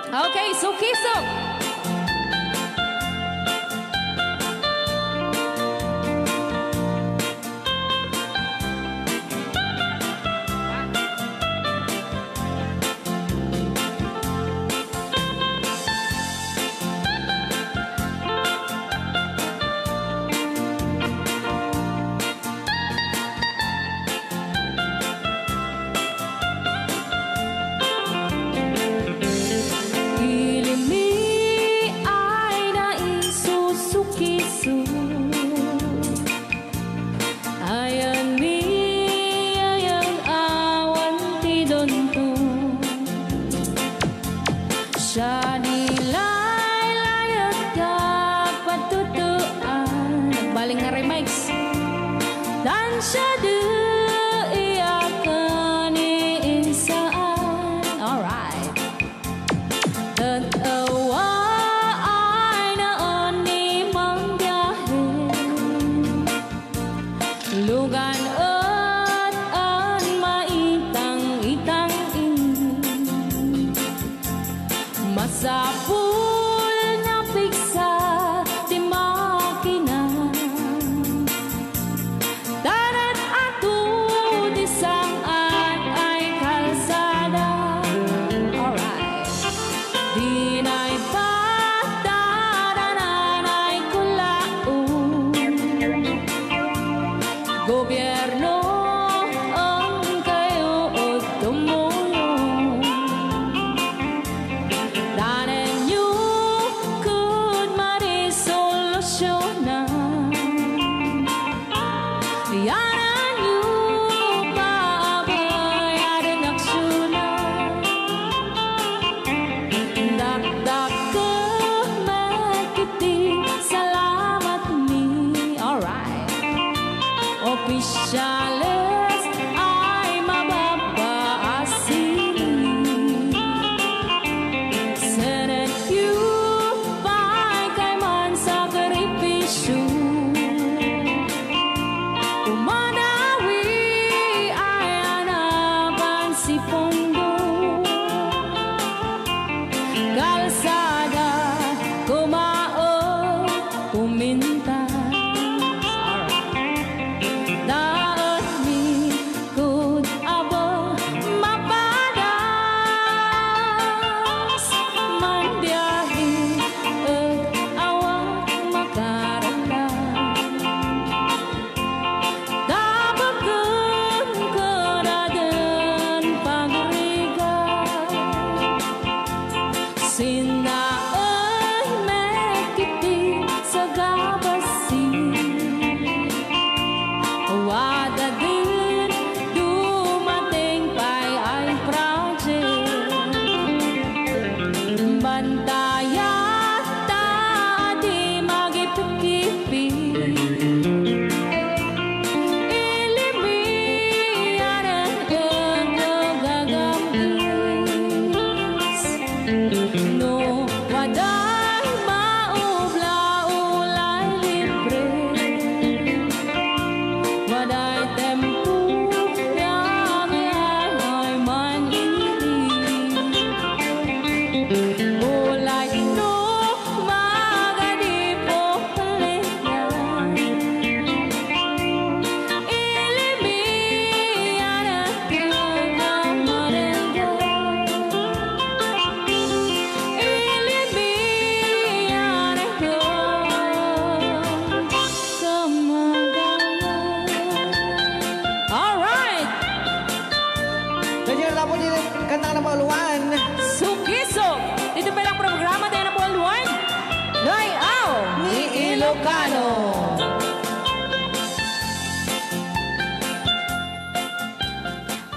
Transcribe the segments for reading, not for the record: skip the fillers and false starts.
Okay, so kisok.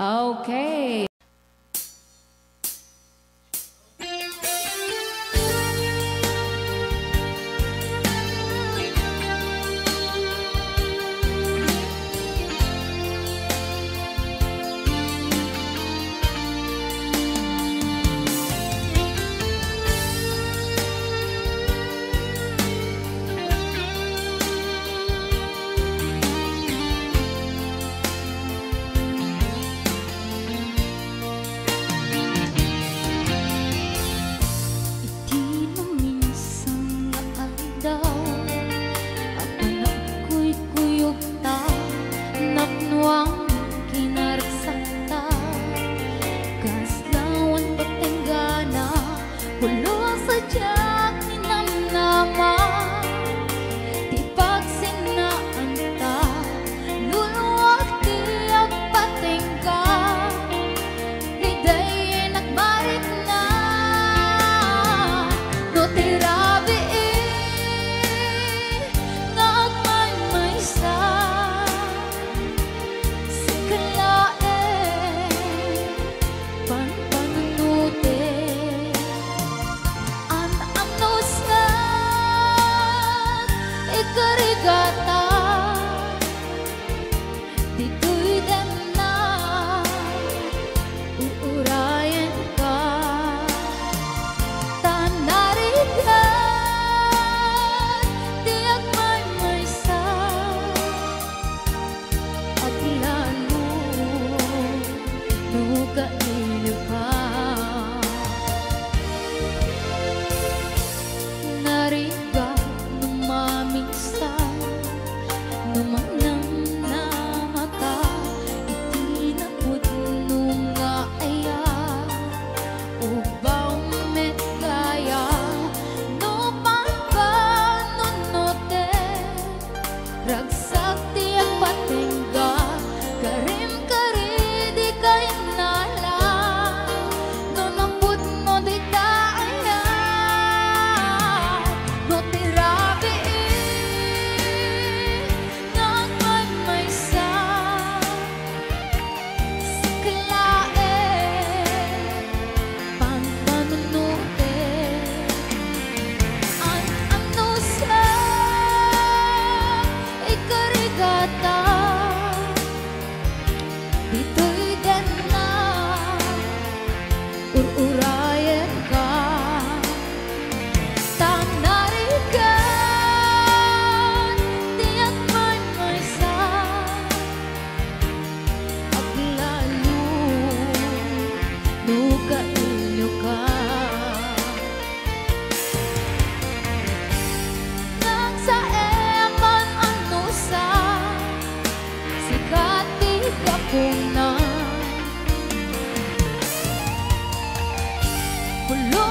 Okay.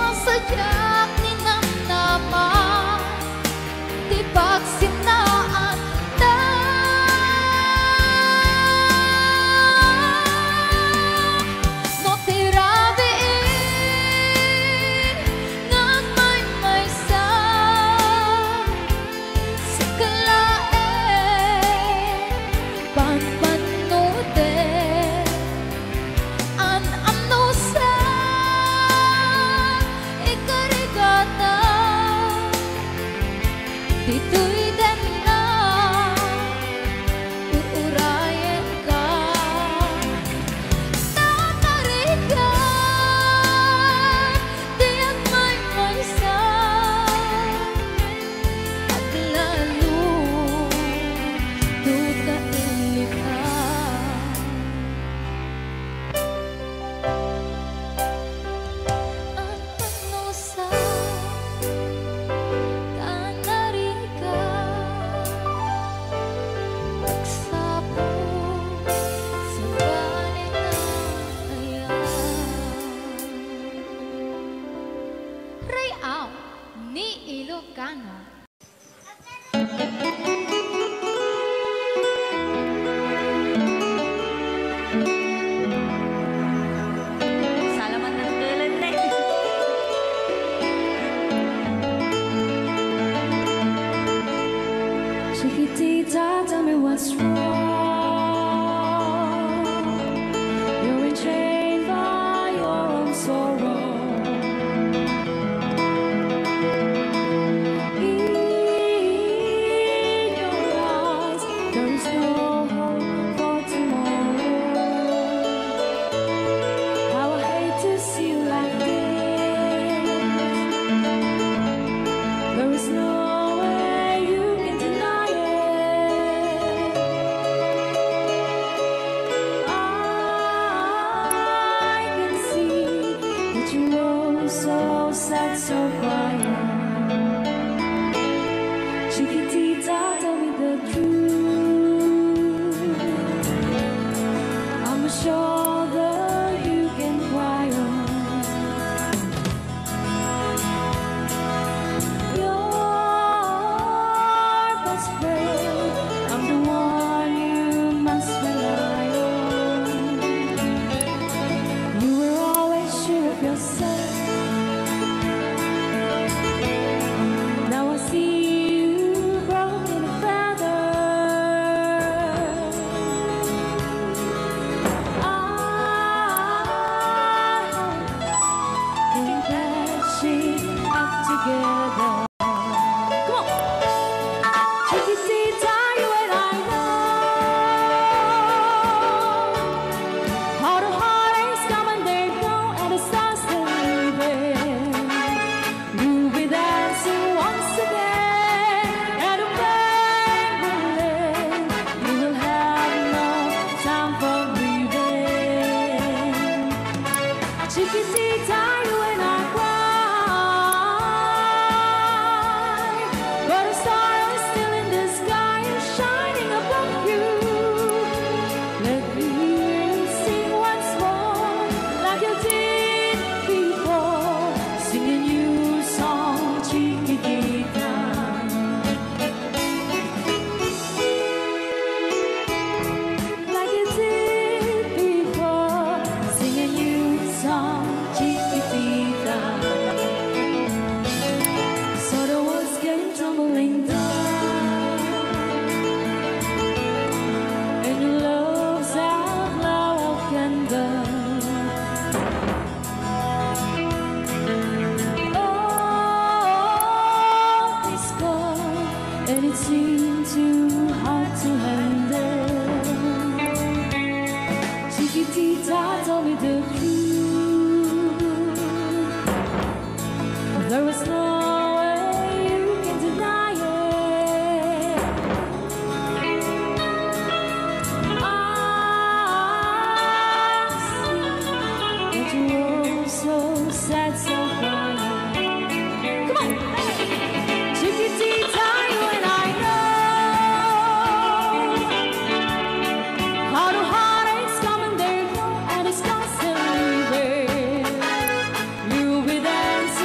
Masadyak ni namnaman di pagsinaan ta. No tirabiin ngan may sa sa kalae panpanude an amno sa ikarigata dito'y den na uurayan ka tatarikan diyan may sa at lalo duda ilika. Ang panusa tanarika pagsapo sa banin na ayan. Ray out ni Ilocano. Salamat ng tulan na. Chiquitita, tell me what's wrong. You're enchained by your own sorrow. In your eyes, there is no hope for tomorrow. How I hate to see you like this. There is no way you can deny it. I can see that you're so sad, so quiet. Chiquitita, tell me the truth. I'm a shoulder you can cry on. Your best friend, I'm the one you must rely on. You were always sure of yourself. Now I see you broken a feather. Think that she up together. Come on, Chiquitita, you and I know how the heartaches come and they go, and the stars still leaving. You'll be dancing once again, and the pain will end. You will have no time for breathing. Chiquitita, you and I cry, but a star is still in the sky and shining above you. Let me hear you sing once more, like you did before, sing a new song, Chiquitita. Like you did before, sing a new song, Chiquitita. So the walls came tumbling down, and your love's outlaw of candor. Oh, it's gone, and it seemed too hard to handle. Chiquitita, tell me the truth. There was no way you can deny it. I see that you're so sad, so quiet. Come on, Chiquitita, you and I know how the heartaches come and they go, and the stars still leaving. You'll be dancing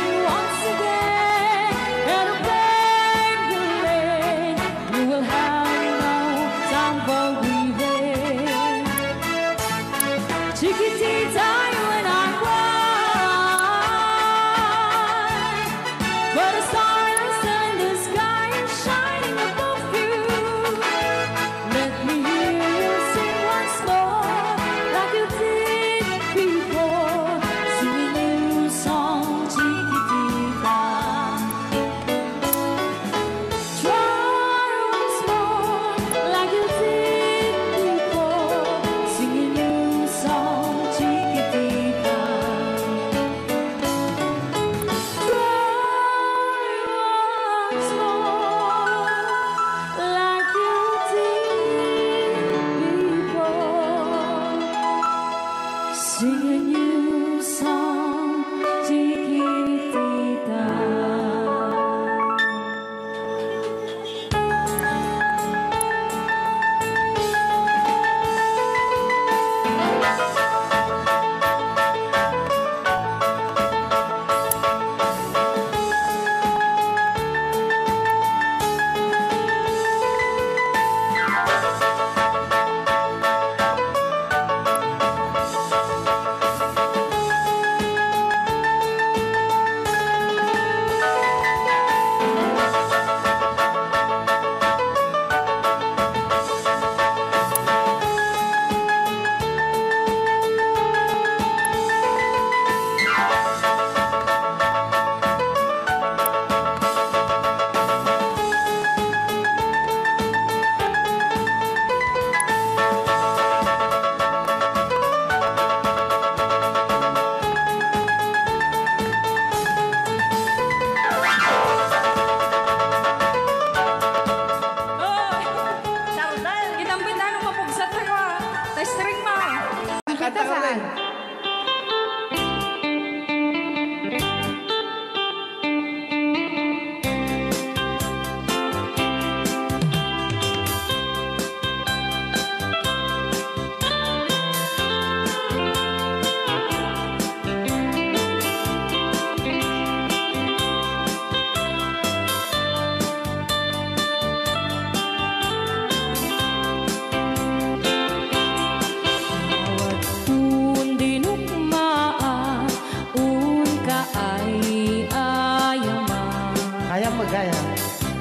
Bisaya.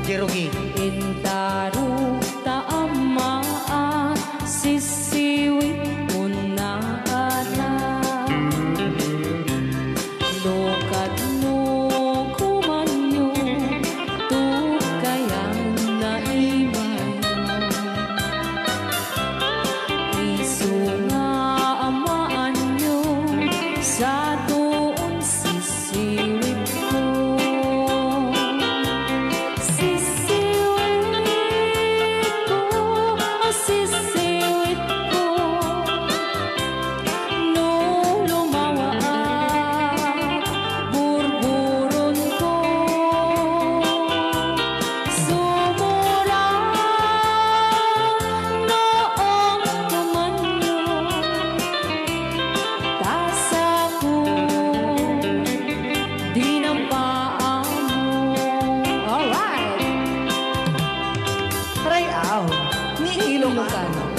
Jerogi. Intaru taamaan sisiwit unana Lokat mo kumanyo tukayan na imayo Isu nga amaan nyo sa doon sisiwit ko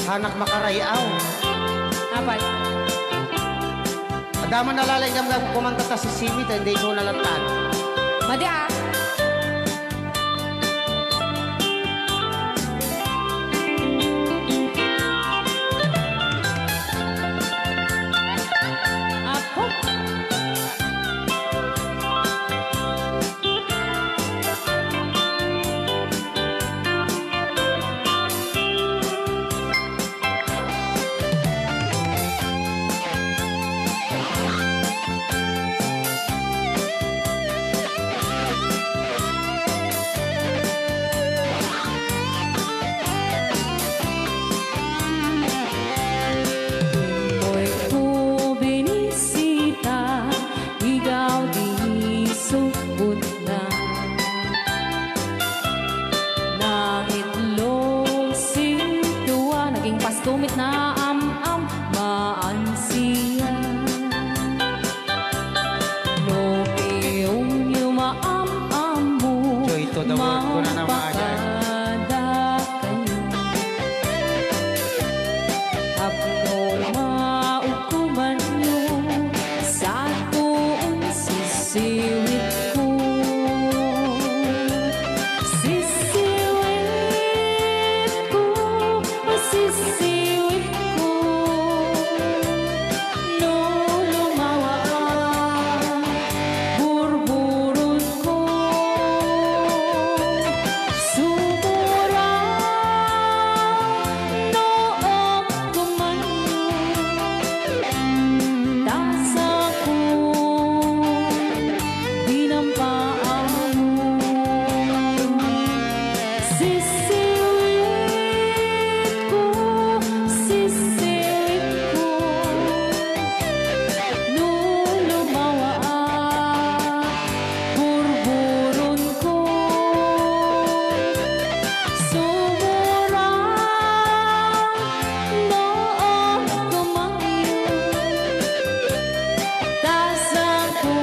Anak makarayaw. Apat. Adaman nalalay kang kumanta ta si Simit, hindi ko nalatan. Madi ah. Ako. Tumit na am-am maansiya Lopiyong yumaam-am mo Joy to the world ko na naman Mapakada kayo Apno maukuman nyo Sa tuon sisiwit ko Sisiwit ko Sisiwit ko No lumawa Burburot ko Sumura Noong kumanyo Tasa ko Dinampaan mo Sisiwit ko Sisiwit ko No lumawa Burburon ko Sumura Noong kumangyo Tasa ko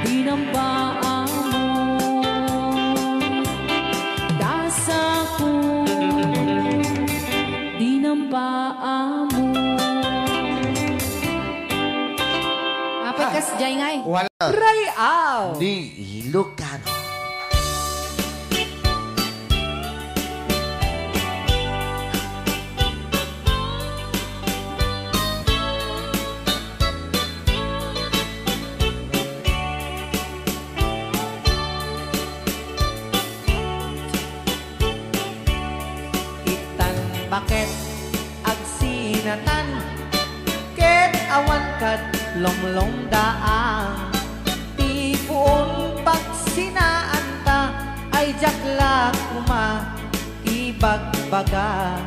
Dinampaan mo Tasa ko Dinampaan mo Apat kas jay ngay Wala. Rayaw Di Ilocano. Itan bakit agsinatan ket awan kat longlong daang tipuon pagsinaan ta ay jakla kuma ibagbaga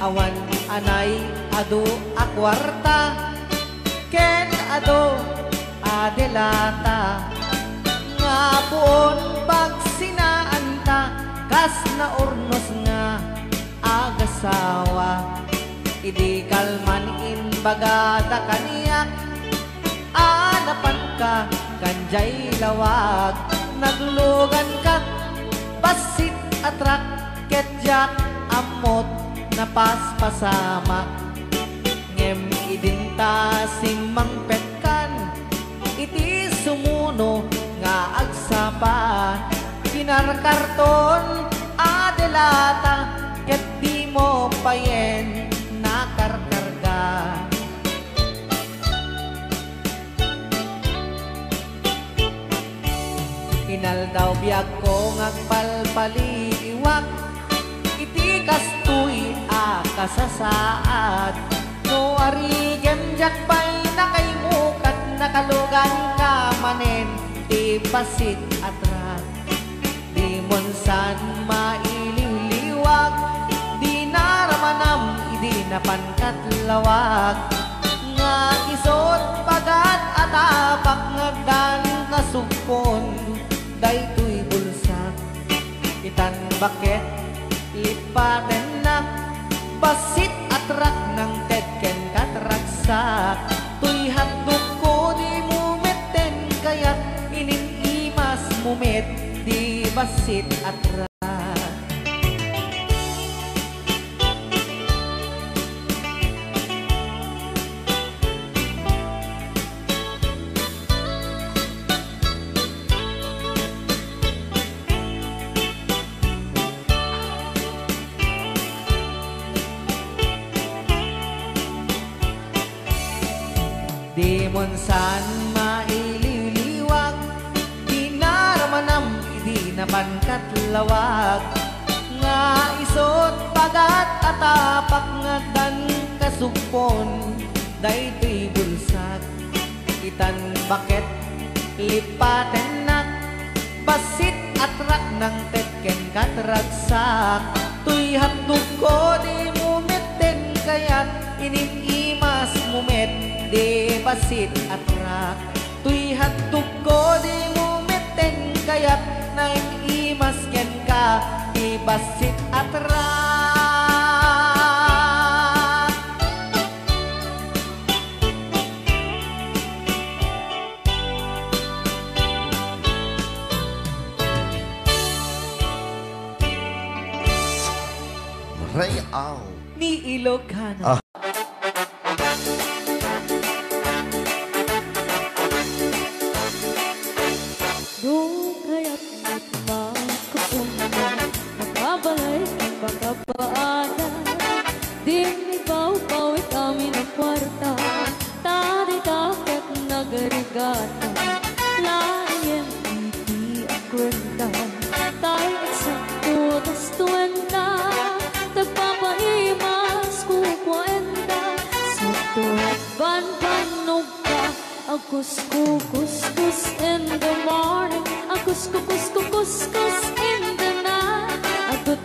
awan anay adu akwarta ken adu adelata nga puon pagsinaan ta kas na ornos nga agasawa idi kalman in bagada kaniyak anapan ka kanjay lawag naglugan ka basit atrak ketjak amot napaspasama ngem idinta simang petkan iti sumuno nga agsapa kinarkarton adelata ket di mo payen nakarkarga. Inaldaw biyag ko ngagpalpaliwak iti kastoy a kasasaad no arigem jakpay nakaimukat nakalugan ka manen di pasit atrat di monsan maililiwag di naramanam idi napankat lawag nga isot pagat atapak ngagdan kasugpon daytoy bulsak itan baket lipaten nak basit atrak ng tedken katragsak tuy hatdok ko di mumeten kayat imas mumet di basit atrak. Di monsan maililiwag di naramanam idi napankat lawag nga isot pagat atapak nga dan kasugpon daytoy bulsak itan baket lipaten nak basit atrak ng tetken katragsak tuy hatdog ko di mumeten kayat imas mumet di basit atrak tuy hatdog ko di mumeten kayat naimas ken ka di basit atrak. Real Ni Ilocano. Nakabalay ang pagkapaada di ikaw kami ng kwarta tadi takot nagarigata layan iti ang kwenta tayo eksakto tas tuwenta tagpapaimas kukwenta sakto ban-banog ka kus in the morning kus in the night dut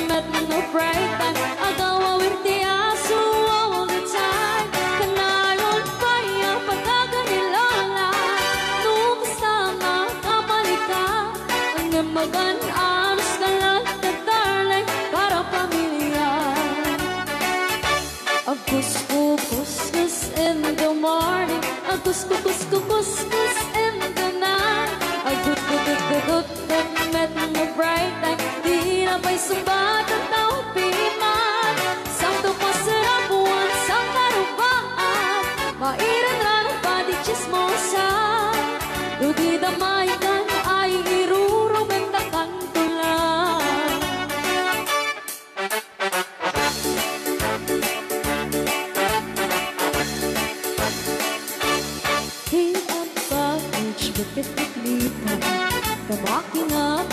met no bright time agaw awirti aso all the time kanayon paya pagkaganilala nung sama kamalika ang magan anos ka lang darling para pamilya kus in the morning kus in the night dut met no bright time di na pa'y sumbat ang taong piman sakto pasarap buwan sa karubaan mairan lang ang pati chismosa di damay kan ay irurong ang takantulan di ang package bakit iklipan kamakina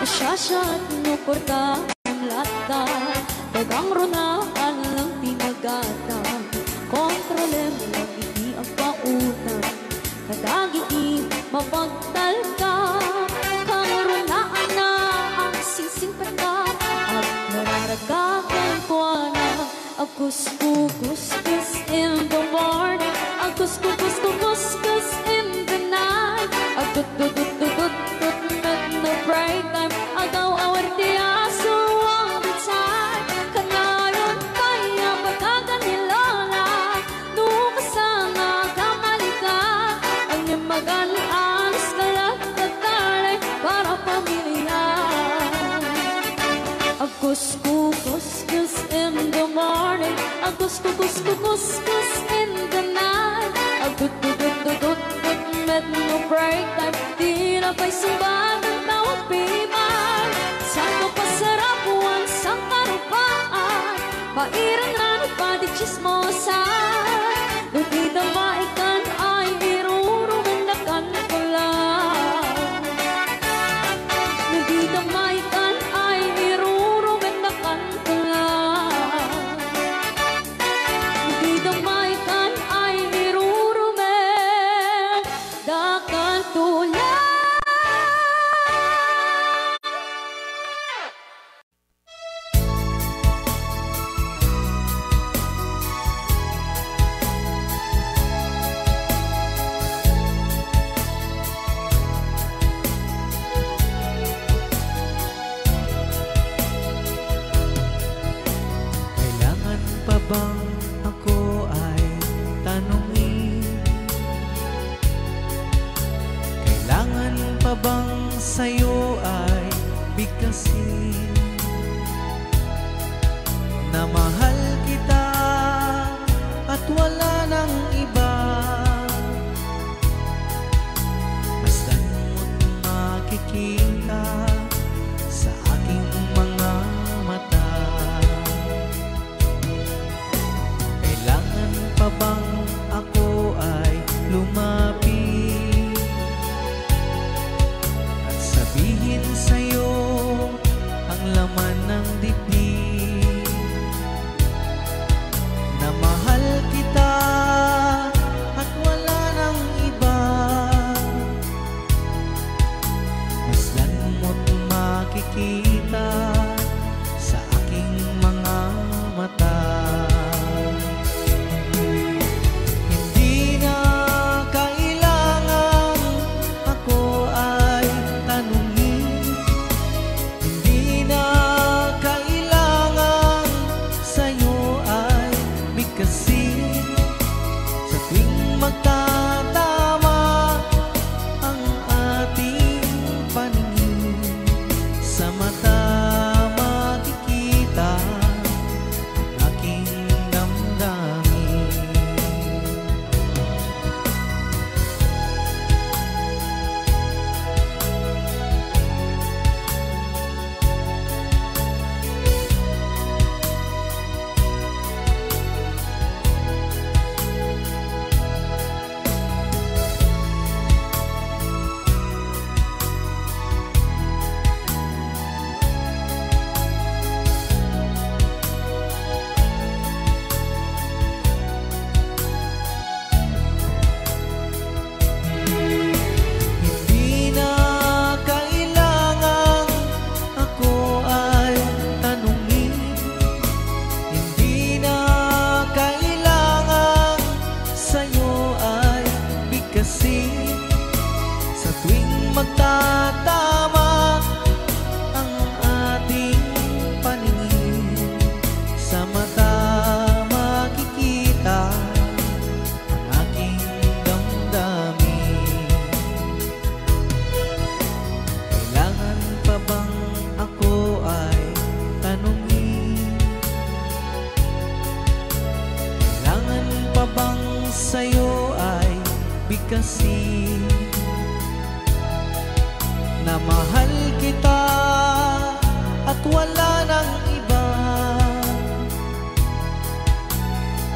Sasat no porta ang lata dagang runaan lang tinagata kontrolem lang iti ang pautan kadagiti mapagtal ka kang runaan na ang sising pata at nararagakan ko na kus in the morning kus in the night dut no bright time agaw awarte aso all the time kanayon kaya pagkaganilala nung kasama kamalika ang nemagaan skalat tatay para pamilya kus in the morning kus in the night dut pa bang sa'yo ay bigkasin na mahal kita at wala nang iba? Masdan mo't makikita sa aking mga mata. Kailangan pa bang ako ay lumapit at sabihin sa'yo ang laman ng dibdib na mahal kita at wala nang iba? Masdan mo't makikita sa aking mga mata. Hindi na kailangan ako ay tanungin, hindi na kailangan sa'yo ay bigkasin. Sa tuwing magtatama ang ating paningin, sa mata makikita ang aking damdamin. Hindi na kailangan ako ay tanungin, hindi na kailangan sa'yo ay bigkasin. Sa tuwing magtatama ang ating paningin, sa mata makikita ang aking damdamin. Kailangan pa bang ako ay tanungin? Kailangan pa bang sa'yo ay bigkasin na mahal kita at wala nang iba?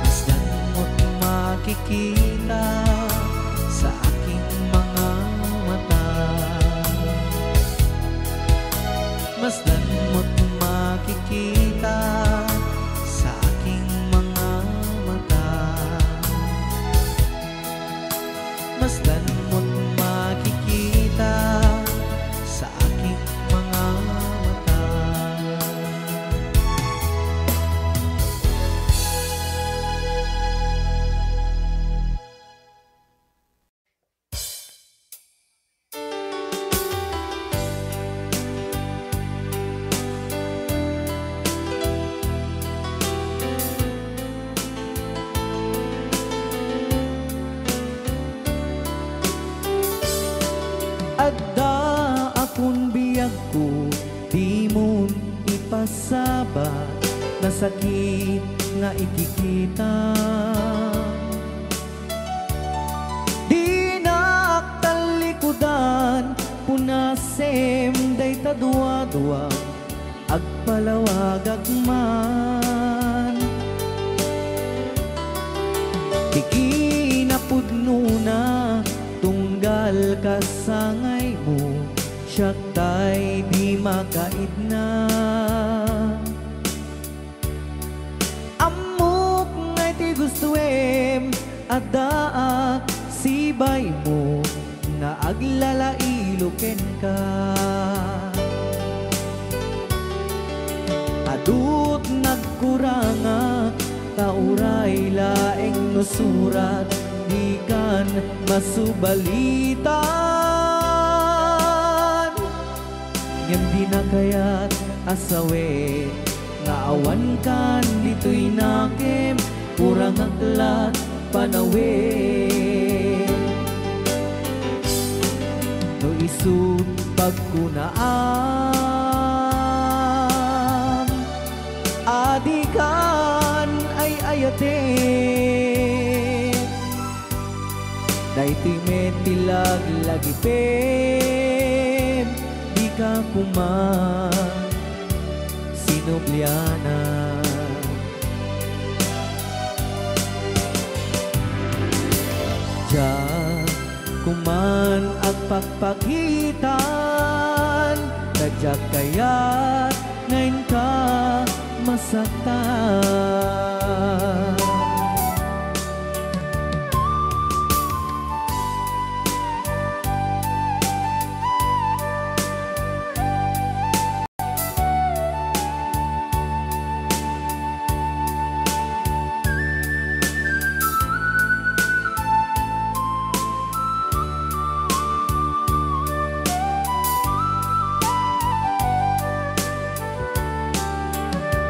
Masdan mo't makikita sa aking mga mata. Masdan mo't makikita sa aking mga mata. Masdan mo't makikita sa aking mga mata. Adda akong biyag ko, di mo ipasabat na sakit nga ikikita. Di na talikudan, punasem day tadua-dua, agpalawag agman. Di kinapudno na tunggal kasangay mo, siya tay di makaidna. Amok ngay ti gustuem, adaak sibay mo, na aglalailuken ka. Adut nagkuranga, tauray laeng nusurat, di kan masubalitan. Ngem di na kaya't asawe, nga awan kan dito'y nakem, kurang aklat panawe. No isu pagkunaam adikan ay ayate dayti metilag lagipem di ka kuma sinubliana ja kuman ang pagpagitan tadyak kayat ngayon ka masaktan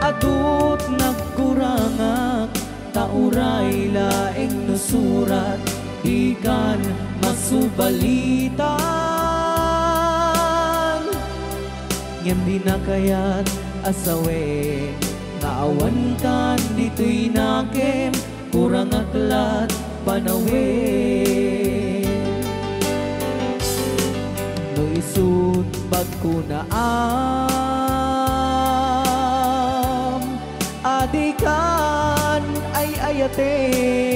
adut nagkurangak tauray laeng nusurat ikan masubalitan ngem di na kayat asawe naawan kan dito'y nakem kurang aklat panawe no isut pagkunaan adikan ay ayaten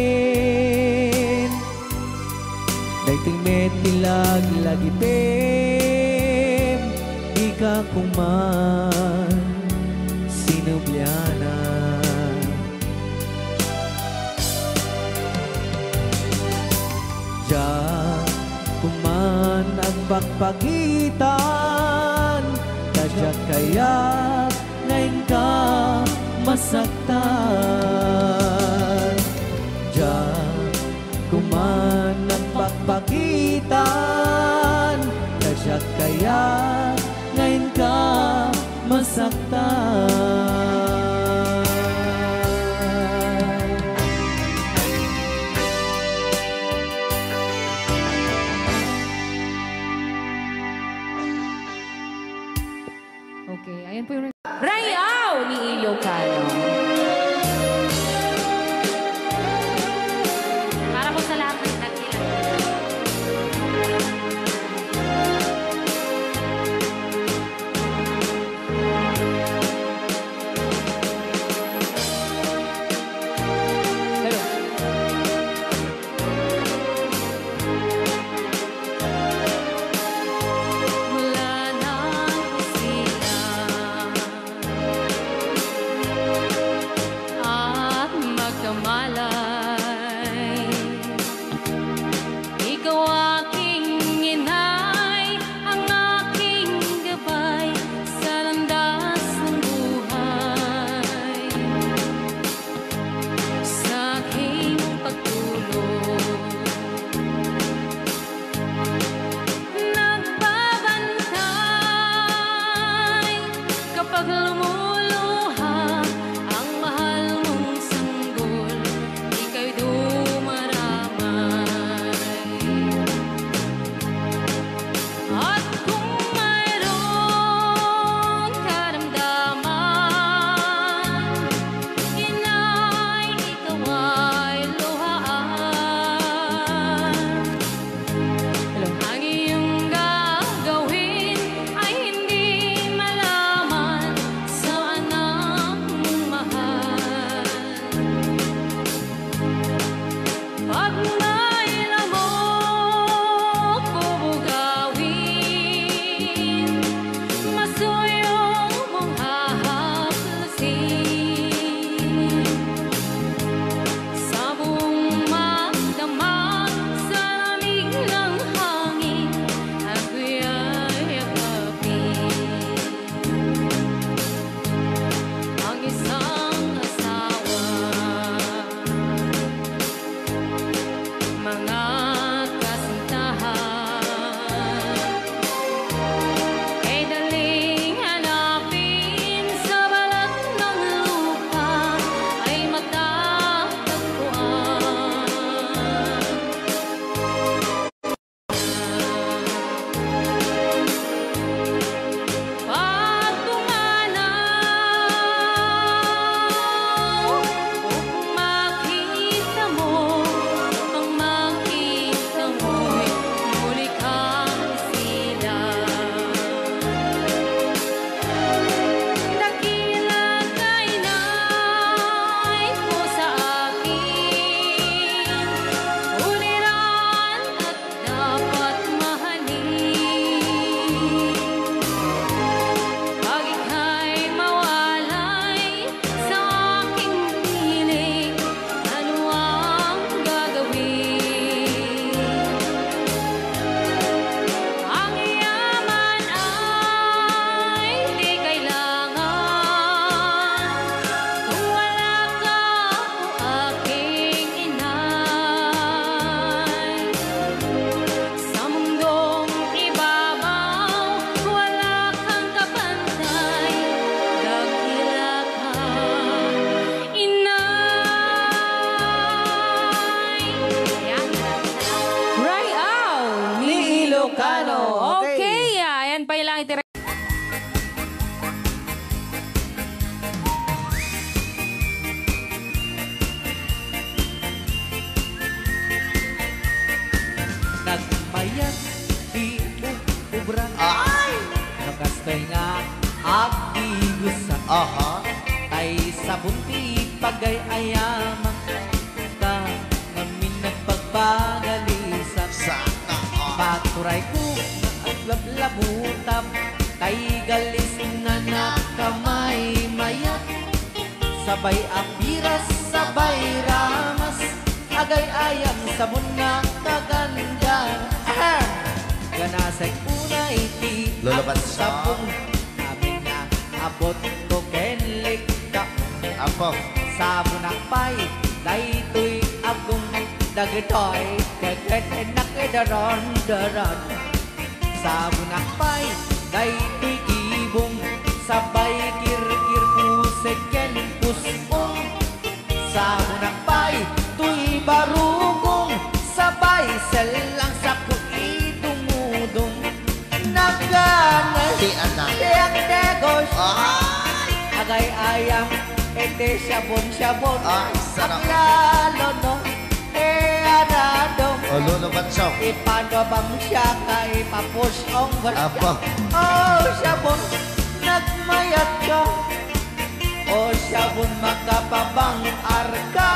daytoy metilag lagipem ika kuman sinubliana ja kuman ang pagpagitan tadyak kayat ngayon ka masaktan diyan kuman ang pagpagitan kasya't kaya ngayon ka masaktan Okay, ayan po yung Rayaw ni Ilocano. Para po sa lahat ng nagkilala. nagmayat di ubran. Ay! Nakastoy nga agigusan. Aha. Ay sa bunti pagay ayaman ka ngamin nagpagpagalisan. Sana all. Paturay ko at lablabutab kay galis na nakamay mayat. Sabay apiras, sabay ramas agay ayang sabon na kaganda. Ganasay unay ti Lulaban ang sa- sabong amin na abot ko kenlik ka. Apo. Sabon akpay daytoy agong dagitoy keket nakidaron daron. Sabon akpay daytoy ibong sabay kirkir puseken pusong. Sabon akpay tuy barugong sabay selang sa kuidumudong. Nagganay Di anak. tiyak negos Ay! agay ayam ete sabon-sabon. Ay, sarap. Aglalo no arado O, lulubat siya. ipadabang siya kay papush ang Apo. Oh, sabon nagmayat ka. Oh, sabon makapabang arka.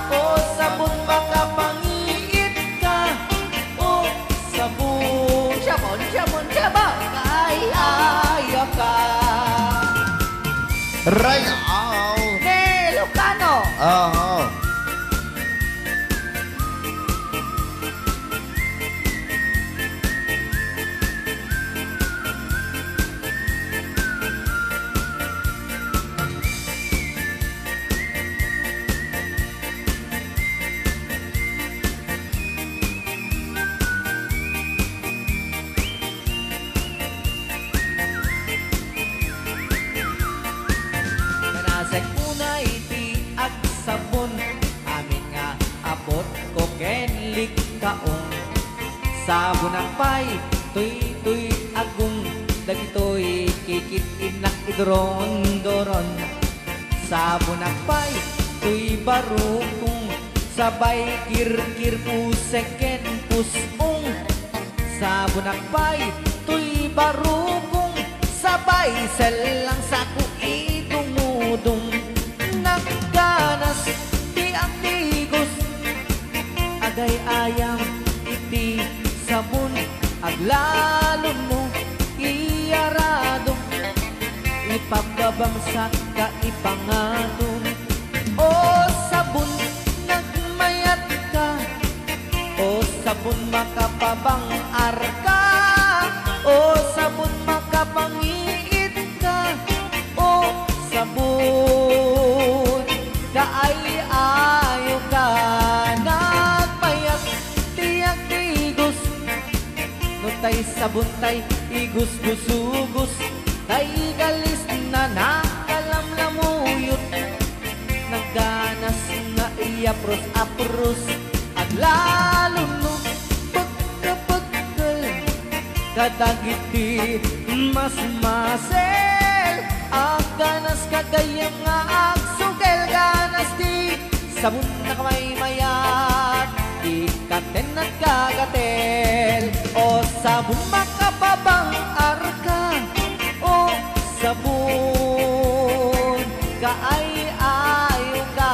Oh, sabon makapangiit ka. Oh, sabon kay ayaw ka. Ray out. Ilocano. Oo. Kanasay unay ti ag sabon amin nga abot ko kenlik kaong. Sabon akpay tuy agong dagitoy kikit inak idron-doron. Sabon akpay tuy barukong sabay kirkir puseken pusong. Sabon akpay tuy barukong sabay selang sa kuidumudong. Nagganas ti ang tigos agay ayam iti sabon aglalo mo iyarado ipababang sa kaipangaton. O sabon nagmayat ka. O sabon makapabang arka. O sabon makapangiit ka. O sabon kaay-ayo ka. Nagmayat tiyak tigos no tay sabon tay igus-gusugos tay galis na nakalamlamuyot. Nagganas nga iapros-apros at lalo no pagkapagkal kadagiti mas masel. Ang ganas kagayang nga agsugel ganas di sabon na kamay mayat ikaten at kagatel. O sabon makapabang arka. O sabon kaay-ayo ka.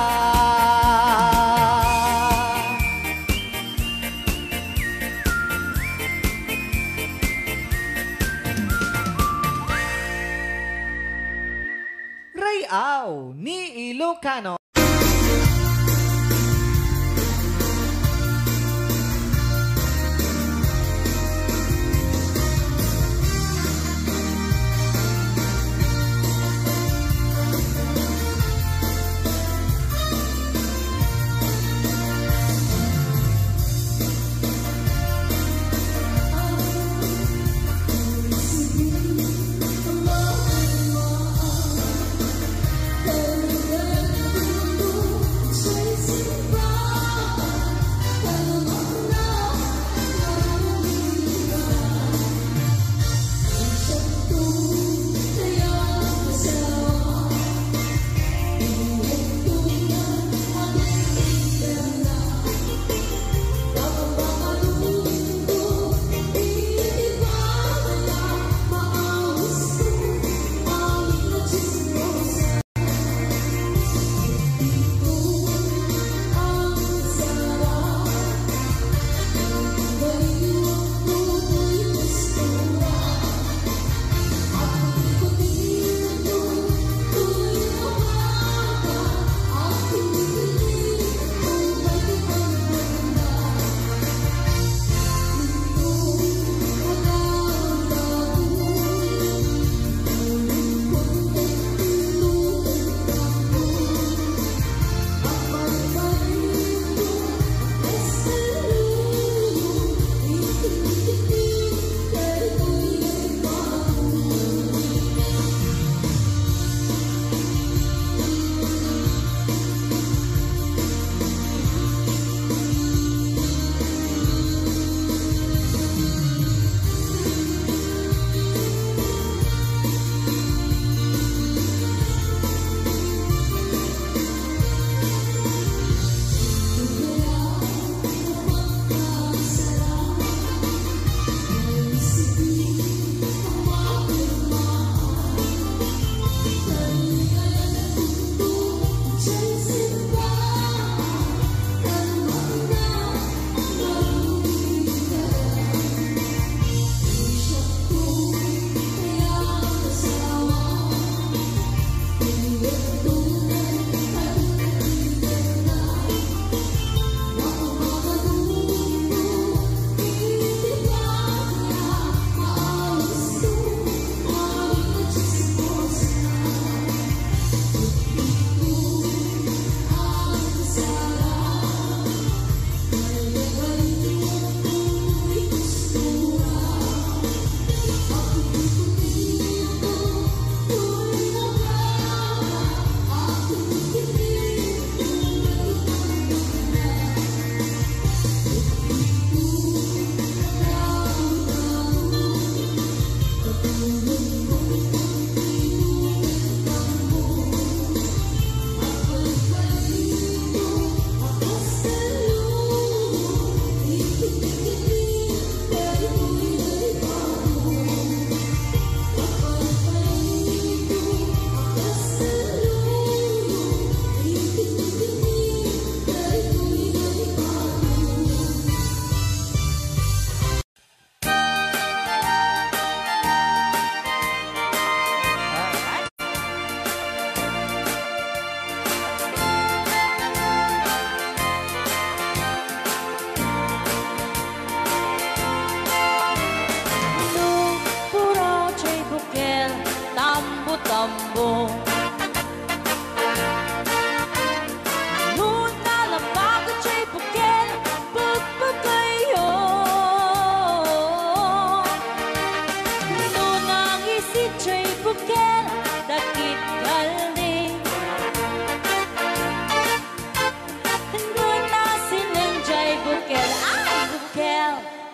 Rayaw ni Ilocano.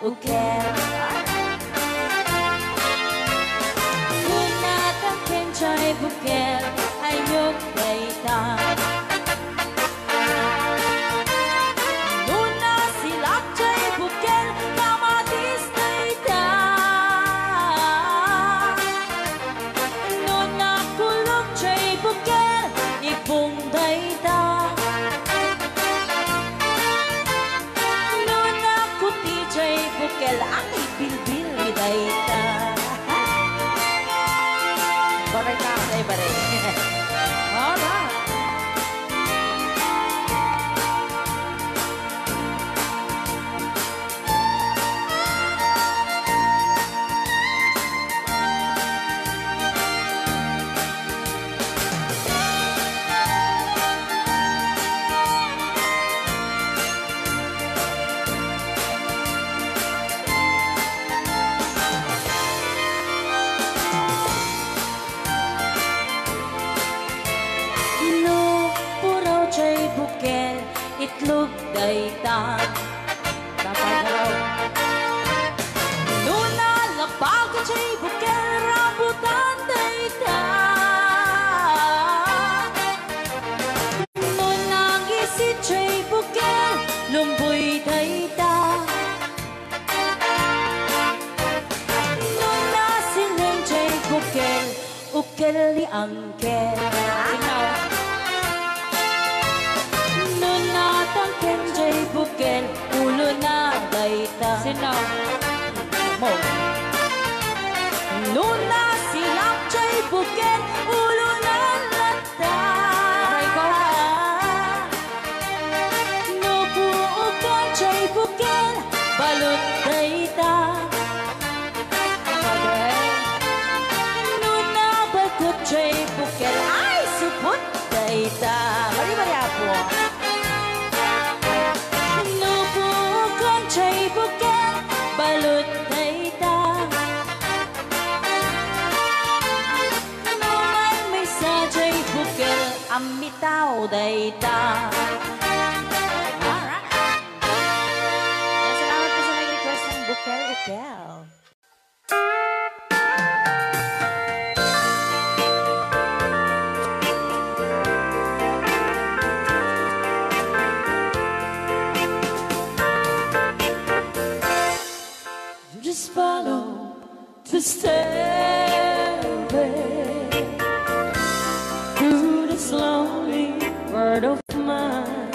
ukel Lunatang kenchay bukel ayok daita Luna silap chay bukel kamatis daita Luna kulog chay bukel ipong daita Luna kuti chay bukel ang ibilbil ni daita Baray ka, baray. Alright. Bukel, itlog dayta Tapagaraw Luna, lapag chay bukel, rambutan dayta Luna, gisit chay bukel, lumboy dayta Luna, siling chay bukel, ukel li angkel Kenjay bukel, ulo na dayta Sino? Mo Luna silap chay bukel, ulo na lata Nubuukan chay bukel, balot dayta Luna bakot chay bukel, ay supot dayta Mari-mari apo chay bukel, balot dayta Naman may sa chay bukel, amitaw dayta Alright Salamat po sa nag-request ng bukel-ukel Just follow the stairway through this lonely world of mine.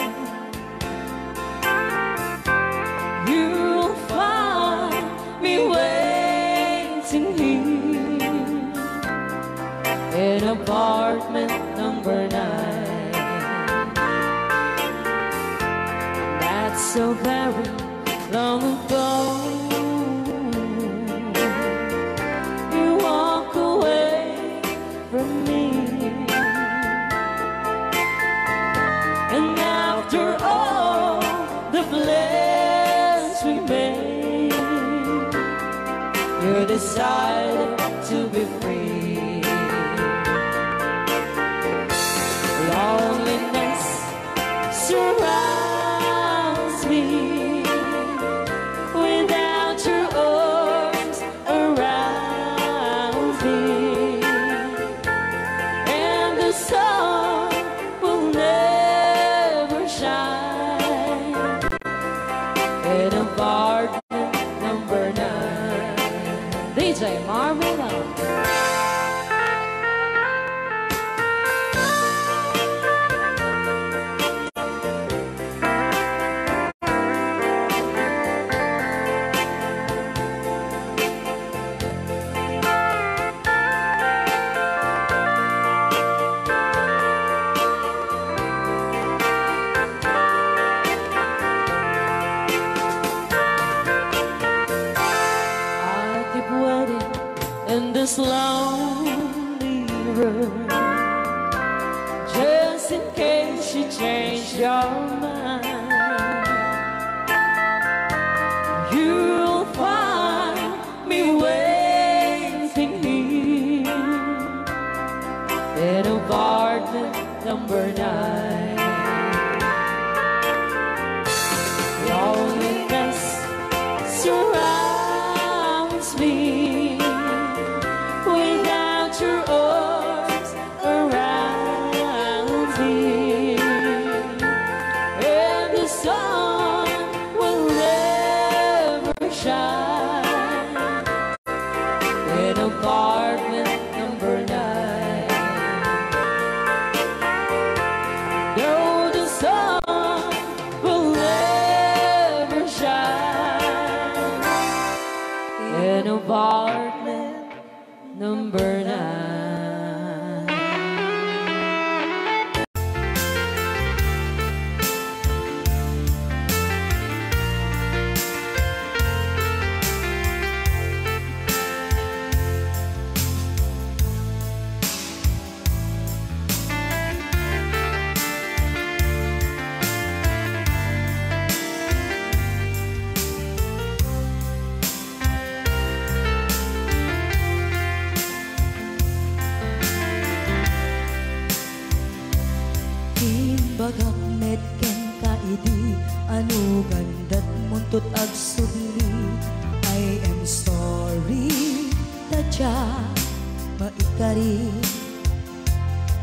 You'll find me waiting here in apartment number 9. That's so very long ago. And after all the plans we made, you decided to be free. Loneliness surrounds me without your arms around me. And the sun will never shine in apartment number 9. DJ Marvin in this lonely room, just in case you change your mind. You'll find me waiting here in apartment number 9. Loneliness surrounds apartment number 9. Bagak metken ka idi anu gandat muntut ag subli. I am sorry tadya maikari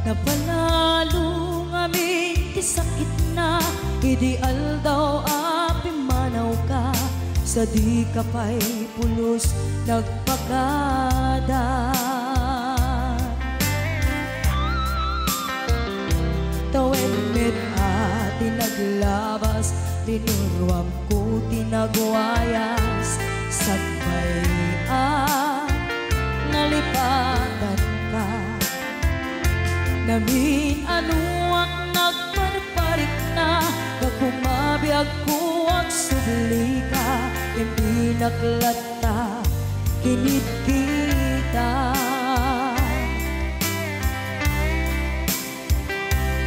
napanalo ngamin ti sakit na idi aldaw api manaw ka sa di kapay pulos nagpakada. Tawen met ati naglabas, tinuruam ko tinagwayas. Sagbayan, nalipatan ka. Namin anuak nagparparik na, pagkumabiyag ko ang subli ka. Hindi naklata, kinit kita.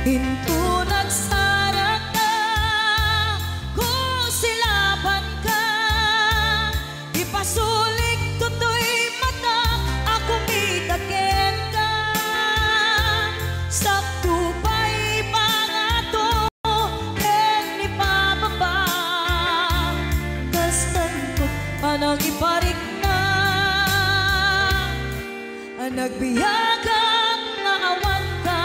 Hinto nagsara ka, kusilaban ka. Ipasulik tutoy mata, ako mitaken ka. Sakto pa'y pangato, ken ipababa. Kastan ko panang iparik na, ang nagbiyagang nga awan ka.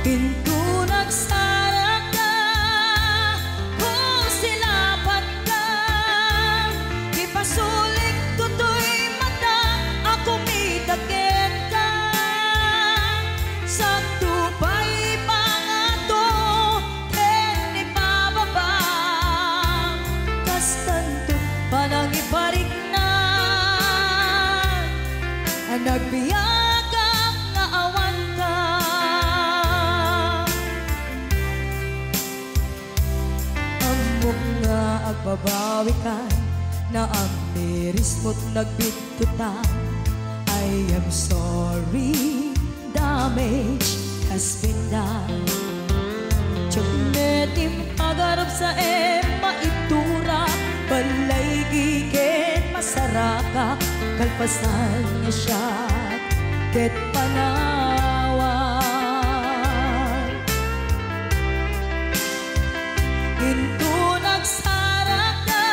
Pinto nagsara ka, kusilaban ka. Ipasulik tutoy mata, ako mitaken ka. Sakto pa'y pangato, ken ipababa. Kastanto panang iparik na, ang nagbiyagang nga awan ka. Nga agbabawi ka na ang miris mo't nagbitutan. I am sorry, damage has been done. Tiyagnetim agarap sa maitura, balay giken masaraka, kalpasan niya siya ket panawan. Hinto nagsara ka,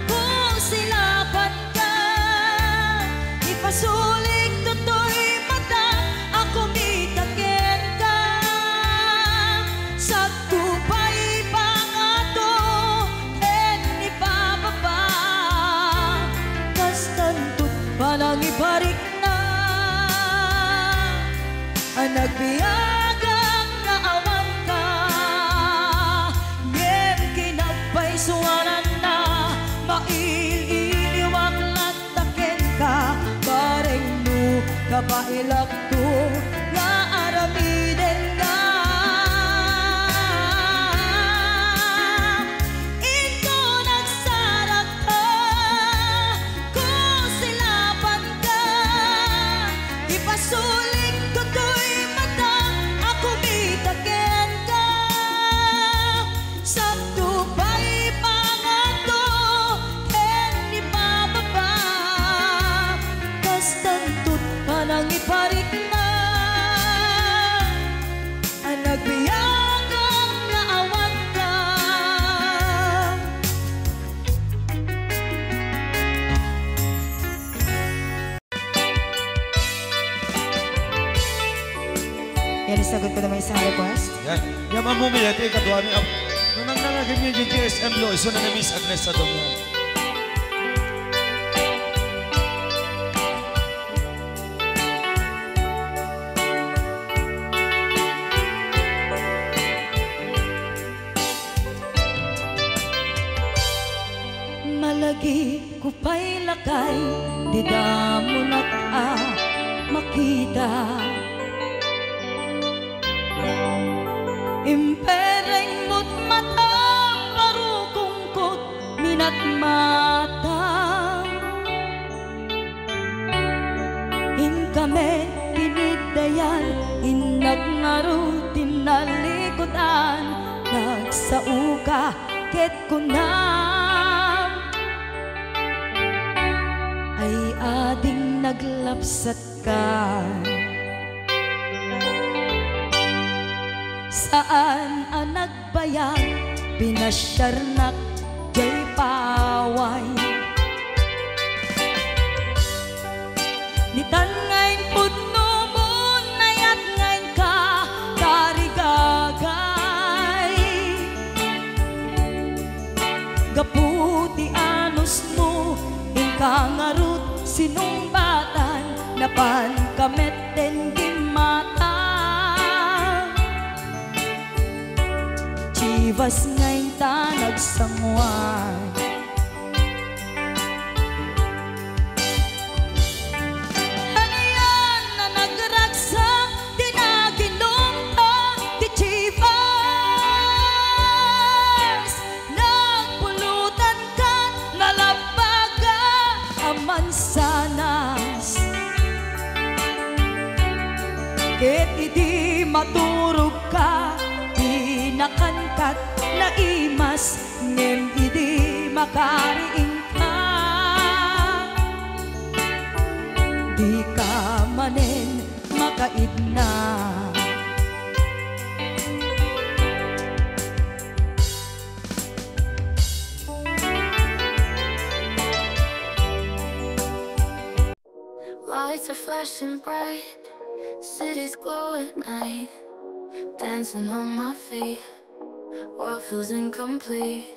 kusilaban ka. Ipasulik tutoy mata, ako mitaken ka. Sakto pa'y pangato, ken ipababa. Kastantot panang ibarik na, ang nagbiyagang nga awan ka. Suwanan na maililiwag lataken ka. Bareng no kapailak to nga aramiden ka. Ito nagsarap ka, kusilaban ka. Ipasulik tutoy mata, ako mitaken ka. Sakto pa'y pangato, ken ipababa. Kastantot panang iparik Yan, isagot ko naman isang request. Yan. Yan ang bumili. Ito yung katuwa ni Ab. Nung nanganagin niya yung GSM Lo, iso na na Miss Agnes sa doon yan. Malagi ko pa'y lakay, di mo na makita. Impereng mo't mata, parukungkot, minat mata. In kami, pinidayan, inag ngaro, tinalikutan, nagsauka, ket kunam. Ay ading naglapsat ka. Saan ang nagbayag, pinasyarnak, jay paway. Nitan ngayon putno mo, nayat ngayon ka, karigagay. Gaputi anos mo, kangarut sinumbatan napan kamet den gimata. Chivas ngayon ta nagsangwan. Hanayan na nagragsak di naginom ta di Chivas. Nagpulutan ka nalabaga mansanas, ket idi maturog ka, di nakankat na imas, ngem idi makariing ka, di ka manen makaidna. Lights are flashing bright, cities glow at night. Dancing on my feet, world feels incomplete.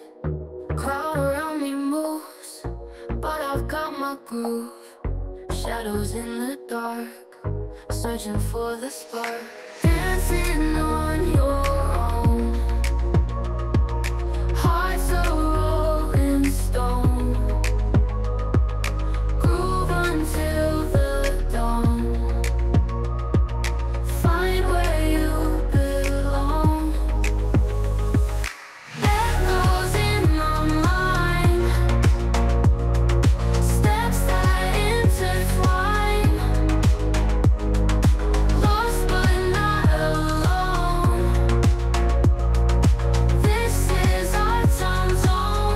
Crowd around me moves, but I've got my groove. Shadows in the dark, searching for the spark. Dancing on your own, hearts are rolling stone. Groove until the dawn, find where you belong. Echoes in my mind, steps that intertwine. Lost but not alone, this is our time zone.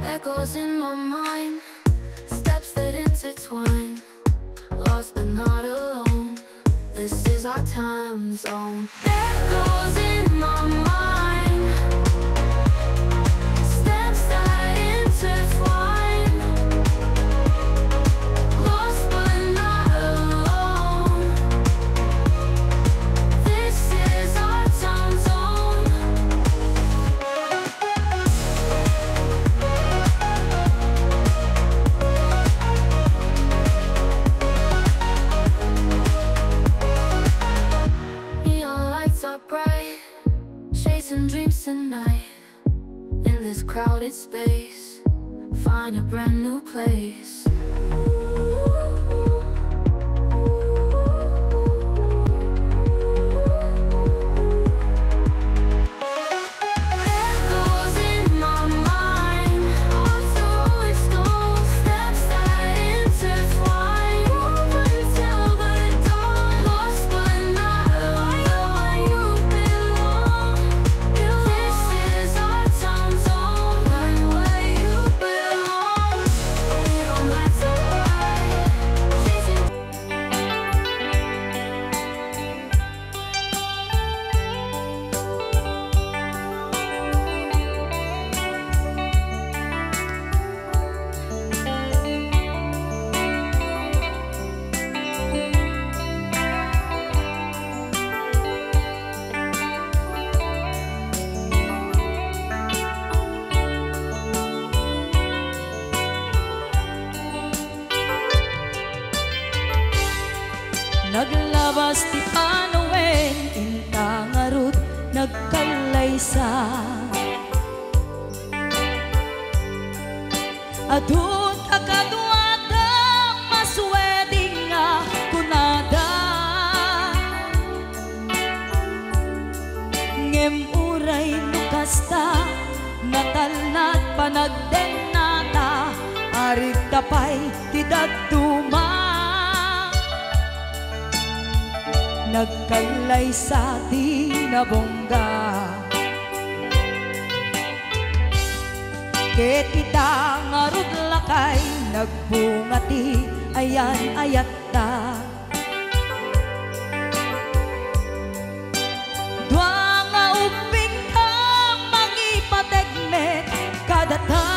Echoes in my mind, steps that intertwine. Lost but not alone, this is our time zone. Echoes in my mind, steps that intertwine. Lost but not alone, this is our time zone. Neon lights are bright, chasing dreams tonight. In this crowded space, find a brand new place. Echoes in my mind, hearts are rolling stone. Steps that intertwine, move until the dawn. Lost but not alone, you belong. This is our time zone, right where you belong. We don't have to maysa adun akadwata masweding nga kunada ngem uray nukasta natalnat panagdenata arit tapay tidagtuma nagkalay sa tinabongga ket ita ngarud lakay nagbungati ayan ayatta dua nga uping ka mangipategmet kadata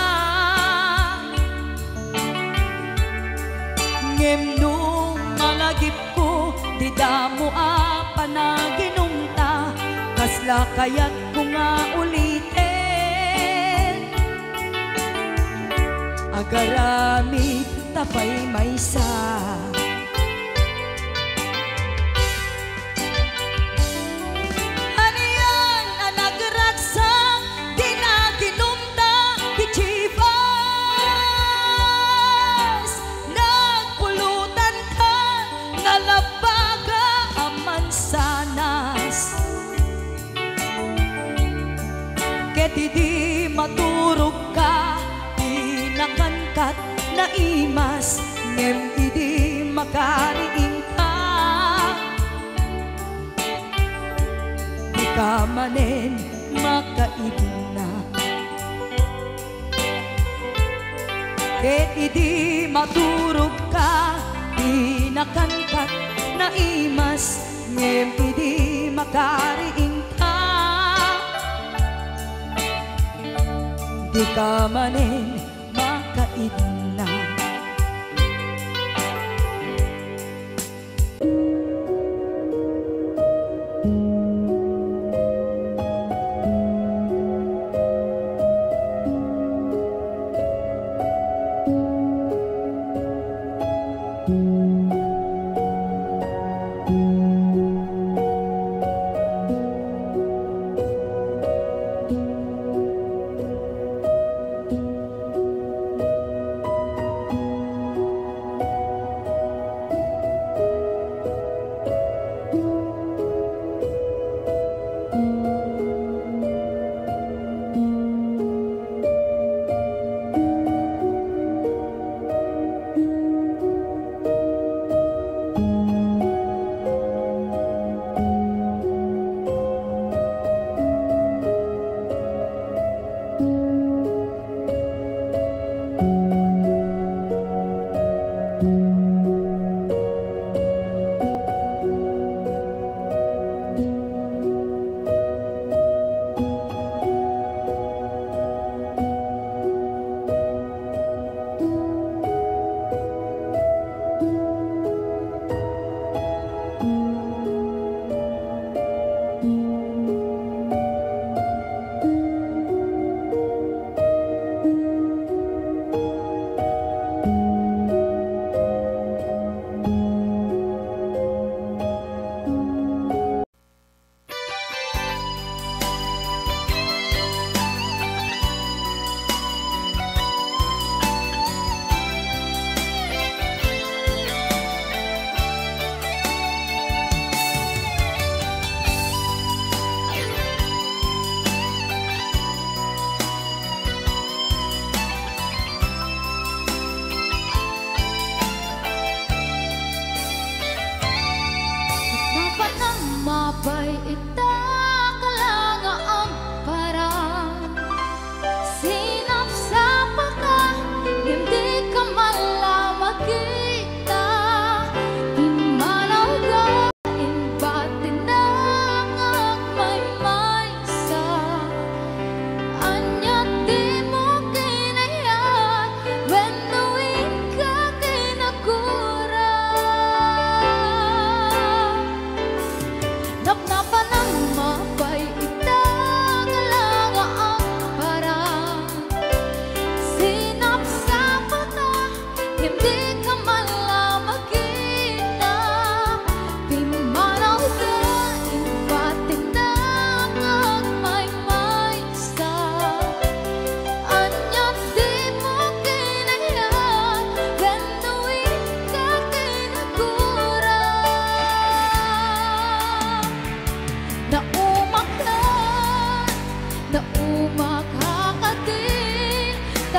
ngem nung malagip ko di damo a panaginumta kasla kayat ko nga ulitin agaramid tapay maysa aniyan ang nagragsak di naginumta di chivas nagpulutan ka nalabaga aman sanas ket di maturog ka nakankat na imas ngem idi makariing ka di ka manen makaibna ket idi maturog ka di nakankat na imas ngem idi makariing ka di ka manen makaidna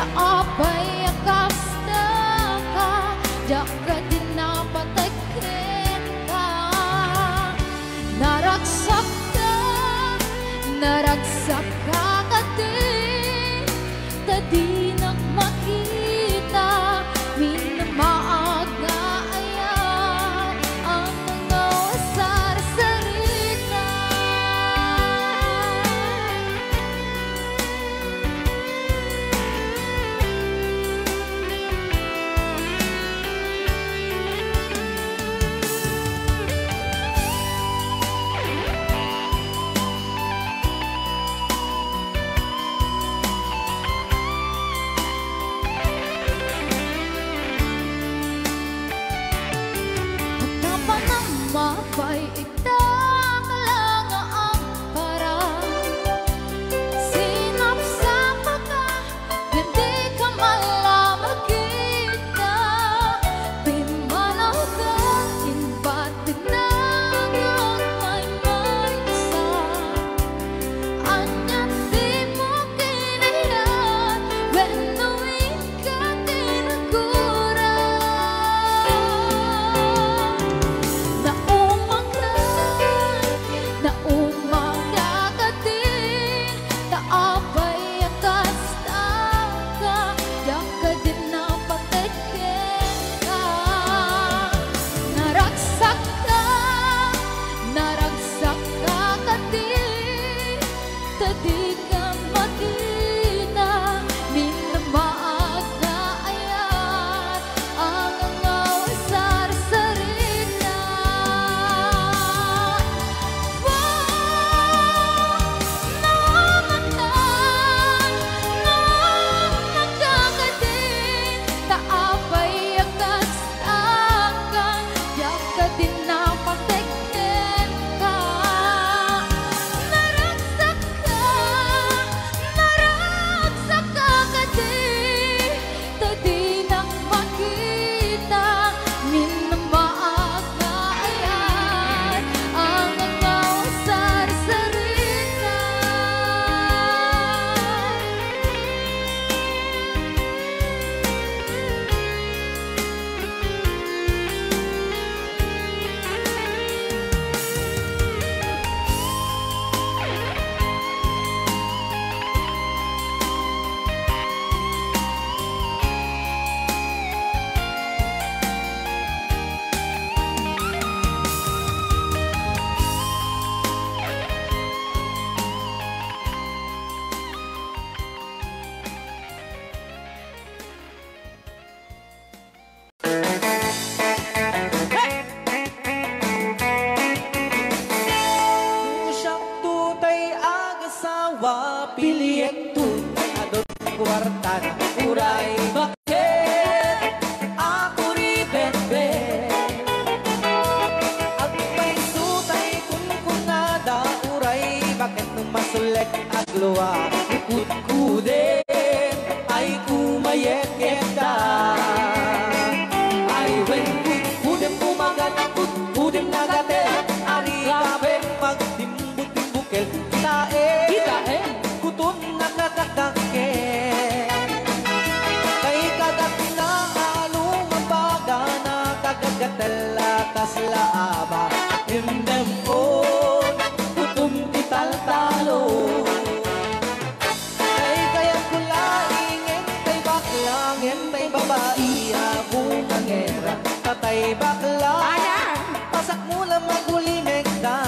taapay akasta ka, jaka din napatakin ka. Naragsak ka din, tadi makita, minamaag nga ayan, ang mga wasar-sarita. Mapay itang lang ang parang sinapsapa ka, hindi ka malamang kita. Pimanaw ka, inbat tinagyan may isa. Anyan di mo kinayan, benuin ka tinagura. Naumaga ka din, taapay akasta ka, jaka din napatakin ka. Naragsak ka din, tadi ka makita, minamaag na ayan, ang mga wasar-sarita. Piliyek tutay adot kwarta na uray. Bakit ako ribet-bet? At may sutay kunkunada uray. Bakit nung masulek at luwa ikut-kudin ay kumayek-yekda. Ay when kudem kumagat, kudem nagatel, ari kapen magtimbut-timbukel. Kita kutun nakatakaken, kay kagat na along mabaga na kagagatala kaslaaba. Hindemon kutum tital-talo, kay kayat kulaing entay baklang, entay babae abong angera. Tatay bakla, pasak mula magulimek na.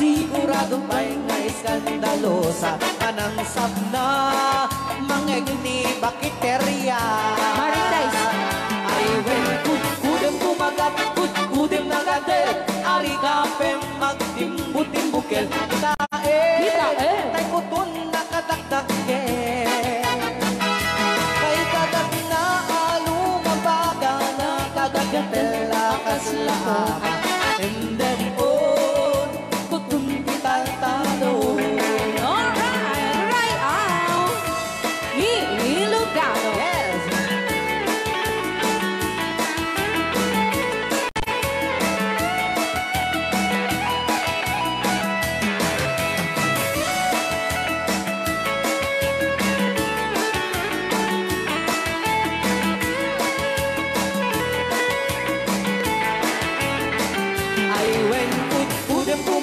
Sigurado may nga iskandalosa, anang sabna mangeg ni bakiterya. Maritais ay when kudem kumagat, kudem nagadet, ari kapem magtimbut-timbukel. Tay kutun nakataktaken, kay kagat na alumabaga na kagagatela kaslaaba. And then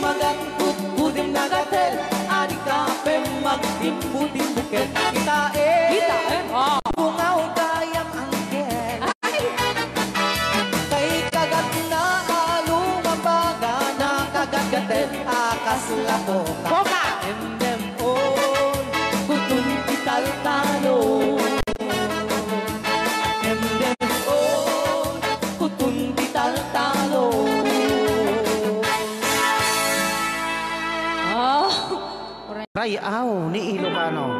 magat-put-puting nagatel, adik kape magtimputing buket. Kita bungaw kayang angkel. Kay kagat na alumang baga, nakagagat-gatel, akas lato ka. Endem on, kutun kital talo. Endem on, kutun kital talo. Rayaw ni Ilocano.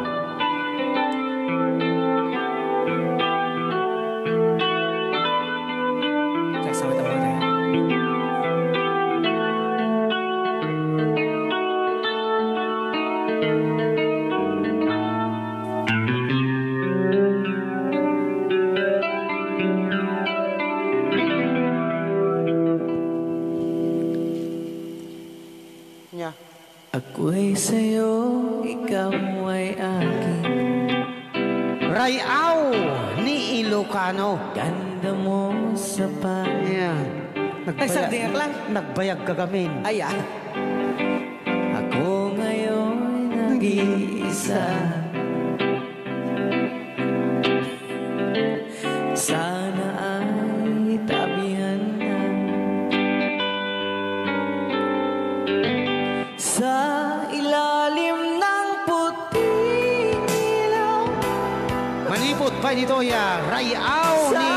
Sabi tayo natin. Nya. Ako'y sa'yo, ikaw ay akin. Rayaw ni Ilocano. Ganda mo sa Yan. Ay, sardinak lang. Nagbayag kagamin. Ayan. Ako ngayon nag-iisa. Sana ay tabihan na sa ilalim ng puting ilaw. Manipot pa nito ya. Rayaw ni